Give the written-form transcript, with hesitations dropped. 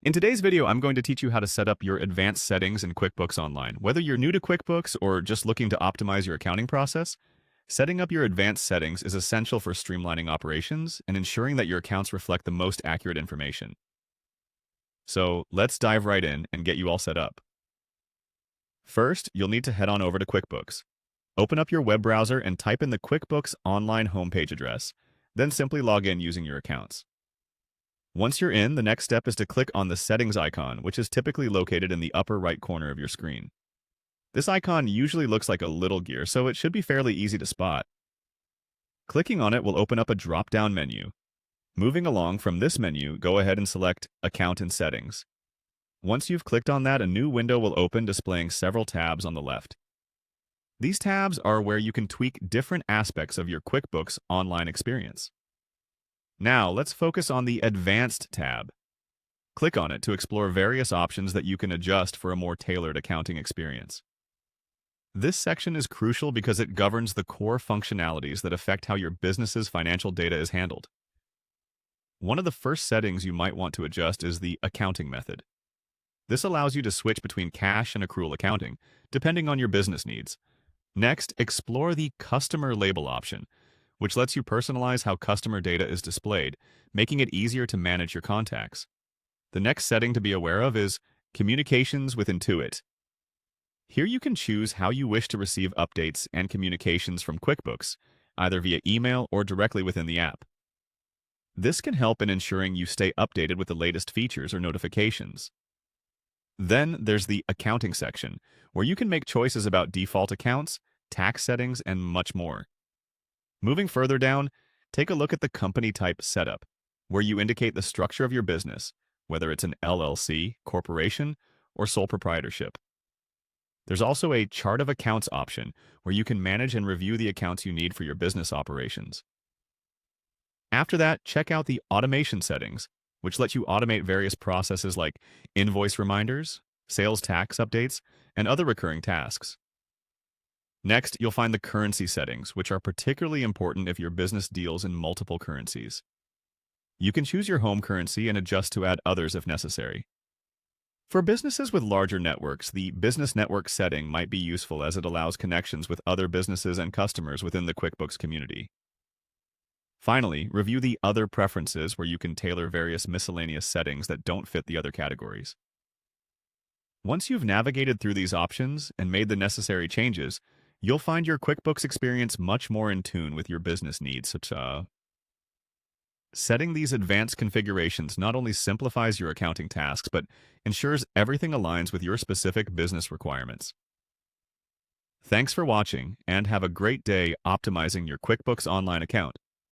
In today's video, I'm going to teach you how to set up your advanced settings in QuickBooks Online. Whether you're new to QuickBooks or just looking to optimize your accounting process, setting up your advanced settings is essential for streamlining operations and ensuring that your accounts reflect the most accurate information. So let's dive right in and get you all set up. First, you'll need to head on over to QuickBooks. Open up your web browser and type in the QuickBooks Online homepage address, then simply log in using your accounts. Once you're in, the next step is to click on the settings icon, which is typically located in the upper right corner of your screen. This icon usually looks like a little gear, so it should be fairly easy to spot. Clicking on it will open up a drop-down menu. Moving along from this menu, go ahead and select Account and Settings. Once you've clicked on that, a new window will open displaying several tabs on the left. These tabs are where you can tweak different aspects of your QuickBooks Online experience. Now, let's focus on the Advanced tab. Click on it to explore various options that you can adjust for a more tailored accounting experience. This section is crucial because it governs the core functionalities that affect how your business's financial data is handled. One of the first settings you might want to adjust is the accounting method. This allows you to switch between cash and accrual accounting, depending on your business needs. Next, explore the Customer Label option, which lets you personalize how customer data is displayed, making it easier to manage your contacts. The next setting to be aware of is Communications with Intuit. Here you can choose how you wish to receive updates and communications from QuickBooks, either via email or directly within the app. This can help in ensuring you stay updated with the latest features or notifications. Then there's the Accounting section, where you can make choices about default accounts, tax settings, and much more. Moving further down, take a look at the Company Type Setup, where you indicate the structure of your business, whether it's an LLC, corporation, or sole proprietorship. There's also a Chart of Accounts option, where you can manage and review the accounts you need for your business operations. After that, check out the Automation settings, which let you automate various processes like invoice reminders, sales tax updates, and other recurring tasks. Next, you'll find the currency settings, which are particularly important if your business deals in multiple currencies. You can choose your home currency and adjust to add others if necessary. For businesses with larger networks, the Business Network setting might be useful as it allows connections with other businesses and customers within the QuickBooks community. Finally, review the Other Preferences, where you can tailor various miscellaneous settings that don't fit the other categories. Once you've navigated through these options and made the necessary changes, you'll find your QuickBooks experience much more in tune with your business needs. Setting these advanced configurations not only simplifies your accounting tasks, but ensures everything aligns with your specific business requirements. Thanks for watching, and have a great day optimizing your QuickBooks Online account.